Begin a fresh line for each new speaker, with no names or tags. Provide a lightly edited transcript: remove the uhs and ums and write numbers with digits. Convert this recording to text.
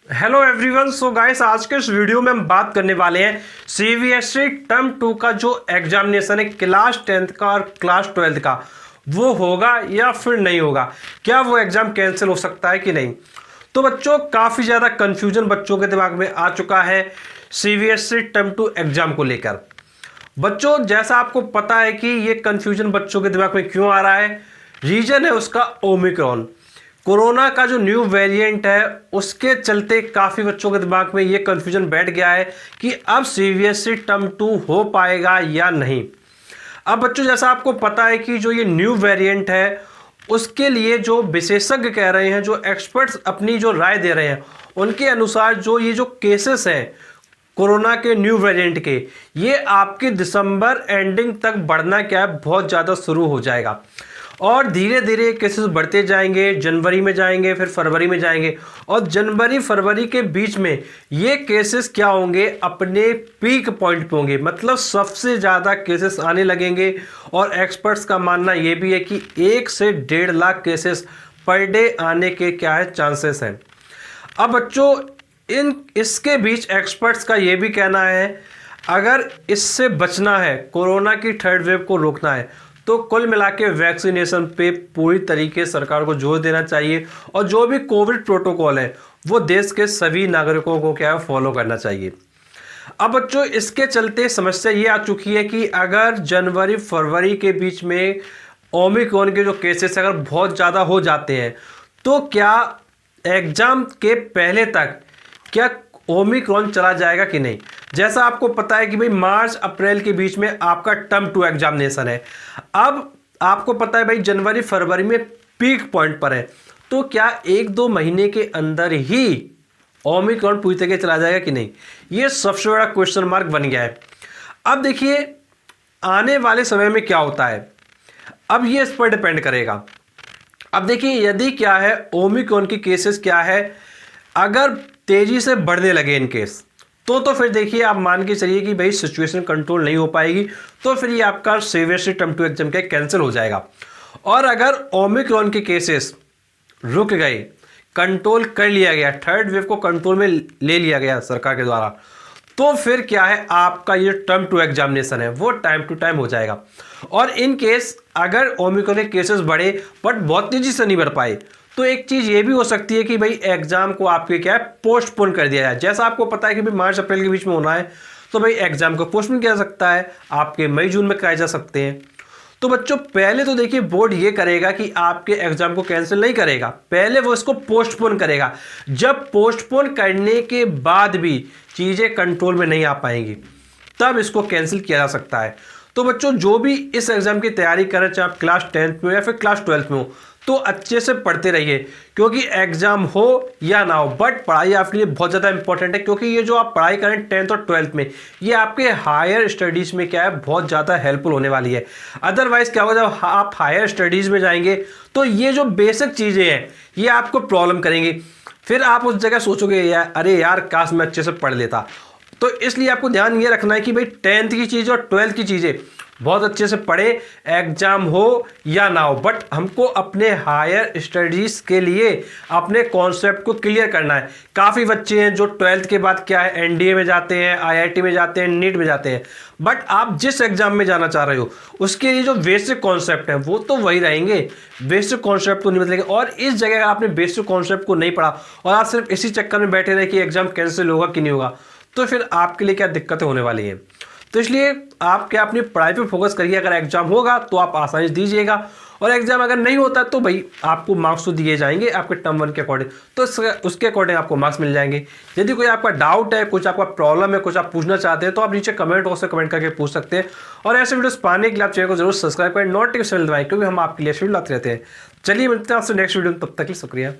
Hello everyone. So guys, आज के इस वीडियो में हम बात करने वाले हैं सीबीएसई टर्म 2 का जो एग्जामिनेशन है क्लास 10th का और क्लास 12th का, वो होगा या फिर नहीं होगा। क्या वो एग्जाम कैंसिल हो सकता है कि नहीं। तो बच्चों, काफ़ी ज़्यादा कन्फ्यूजन बच्चों के दिमाग में आ चुका है सीबीएसई टर्म 2 एग्जाम को लेकर। बच्चों, जैसा आपको पता है कि ये कन्फ्यूजन बच्चों के दिमाग में क्यों आ रहा है, रीजन है उसका ओमिक्रॉन। कोरोना का जो न्यू वेरिएंट है उसके चलते काफ़ी बच्चों के दिमाग में ये कन्फ्यूजन बैठ गया है कि अब सीबीएसई टर्म 2 हो पाएगा या नहीं। अब बच्चों, जैसा आपको पता है कि जो ये न्यू वेरिएंट है उसके लिए जो विशेषज्ञ कह रहे हैं, जो एक्सपर्ट्स अपनी जो राय दे रहे हैं, उनके अनुसार जो ये जो केसेस हैं कोरोना के न्यू वेरिएंट के, ये आपके दिसंबर एंडिंग तक बढ़ना क्या है बहुत ज़्यादा शुरू हो जाएगा और धीरे धीरे केसेस बढ़ते जाएंगे। जनवरी में जाएंगे, फिर फरवरी में जाएंगे और जनवरी फरवरी के बीच में ये केसेस क्या होंगे, अपने पीक पॉइंट पे होंगे, मतलब सबसे ज़्यादा केसेस आने लगेंगे। और एक्सपर्ट्स का मानना ये भी है कि 1 से 1.5 लाख केसेस पर डे आने के क्या है चांसेस हैं। अब बच्चों, इसके बीच एक्सपर्ट्स का ये भी कहना है अगर इससे बचना है, कोरोना की थर्ड वेव को रोकना है, तो कुल मिला के वैक्सीनेशन पे पूरी तरीके सरकार को जोर देना चाहिए और जो भी कोविड प्रोटोकॉल है वो देश के सभी नागरिकों को क्या है फॉलो करना चाहिए। अब बच्चों, इसके चलते समस्या ये आ चुकी है कि अगर जनवरी फरवरी के बीच में ओमिक्रॉन के जो केसेस अगर बहुत ज़्यादा हो जाते हैं तो क्या एग्ज़ाम के पहले तक क्या ओमिक्रॉन चला जाएगा कि नहीं। जैसा आपको पता है कि भाई मार्च अप्रैल के बीच में आपका टर्म 2 एग्जामिनेशन है। अब आपको पता है भाई जनवरी फरवरी में पीक पॉइंट पर है, तो क्या 1-2 महीने के अंदर ही ओमिक्रॉन पूरी तरह चला जाएगा कि नहीं, ये सबसे बड़ा क्वेश्चन मार्क बन गया है। अब देखिए आने वाले समय में क्या होता है, अब ये इस पर डिपेंड करेगा। अब देखिए यदि क्या है ओमिक्रॉन की केसेस क्या है अगर तेजी से बढ़ने लगे इन केस, तो फिर देखिए आप मान के चलिए कि भाई सिचुएशन कंट्रोल नहीं हो पाएगी, तो फिर ये आपका सीबीएसई टर्म 2 एग्जाम का कैंसिल हो जाएगा। और अगर ओमिक्रॉन के केसेस रुक गए, कंट्रोल कर लिया गया, थर्ड वेव को कंट्रोल में ले लिया गया सरकार के द्वारा, तो फिर क्या है आपका ये टर्म 2 एग्जामिनेशन है वो टाइम टू टाइम हो जाएगा। और इन केस अगर ओमिक्रॉन के केसेस बढ़े बट बहुत तेजी से नहीं बढ़ पाए, तो एक चीज़ ये भी हो सकती है कि भाई एग्जाम को आपके क्या है पोस्टपोन कर दिया जाए। जैसा आपको पता है कि भाई मार्च अप्रैल के बीच में होना है, तो भाई एग्जाम को पोस्टपोन किया जा सकता है, आपके मई जून में कराए जा सकते हैं। तो बच्चों, पहले तो देखिए बोर्ड ये करेगा कि आपके एग्जाम को कैंसिल नहीं करेगा, पहले वो इसको पोस्टपोन करेगा। जब पोस्टपोन करने के बाद भी चीज़ें कंट्रोल में नहीं आ पाएंगी तब इसको कैंसिल किया जा सकता है। तो बच्चों, जो भी इस एग्जाम की तैयारी करें, चाहे आप क्लास 10th में हो या फिर क्लास 12th में हो, तो अच्छे से पढ़ते रहिए, क्योंकि एग्जाम हो या ना हो बट पढ़ाई आपके लिए बहुत ज़्यादा इंपॉर्टेंट है। क्योंकि ये जो आप पढ़ाई करें 10th और 12th में, ये आपके हायर स्टडीज़ में क्या है बहुत ज़्यादा हेल्पफुल होने वाली है। अदरवाइज़ क्या होगा, जब आप हायर स्टडीज़ में जाएंगे तो ये जो बेसिक चीज़ें हैं ये आपको प्रॉब्लम करेंगी। फिर आप उस जगह सोचोगे यार, अरे यार काश मैं अच्छे से पढ़ लेता। तो इसलिए आपको ध्यान ये रखना है कि भाई 10th की चीज़ें और 12th की चीज़ें बहुत अच्छे से पढ़े, एग्जाम हो या ना हो, बट हमको अपने हायर स्टडीज़ के लिए अपने कॉन्सेप्ट को क्लियर करना है। काफ़ी बच्चे हैं जो 12th के बाद क्या है एनडीए में जाते हैं, आईआईटी में जाते हैं, नीट में जाते हैं, बट आप जिस एग्जाम में जाना चाह रहे हो उसके लिए जो बेसिक कॉन्सेप्ट है वो तो वही रहेंगे, बेसिक कॉन्सेप्ट तो नहीं बदलेंगे। और इस जगह अगर आपने बेसिक कॉन्सेप्ट को नहीं पढ़ा और आप सिर्फ इसी चक्कर में बैठे रहे कि एग्जाम कैंसिल होगा कि नहीं होगा, तो फिर आपके लिए क्या दिक्कतें होने वाली हैं। तो इसलिए आप क्या अपनी पढ़ाई पे फोकस करिए। अगर एग्जाम होगा तो आप आसानी से दीजिएगा, और एग्जाम अगर नहीं होता तो भाई आपको मार्क्स तो दिए जाएंगे आपके टर्म 1 के अकॉर्डिंग, तो उसके अकॉर्डिंग आपको मार्क्स मिल जाएंगे। यदि कोई आपका डाउट है, कुछ आपका प्रॉब्लम है, कुछ आप पूछना चाहते हैं, तो आप नीचे कमेंट बॉक्स में कमेंट करके पूछ सकते हैं। और ऐसे वीडियोस पाने के लिए आप चैनल को जरूर सब्सक्राइब करें, नोटिफिकेशन दबाएं, क्योंकि हम आपके लिए वीडियो लाते रहते हैं। चलिए मिलते हैं आपसे नेक्स्ट वीडियो में, तब तक के लिए शुक्रिया।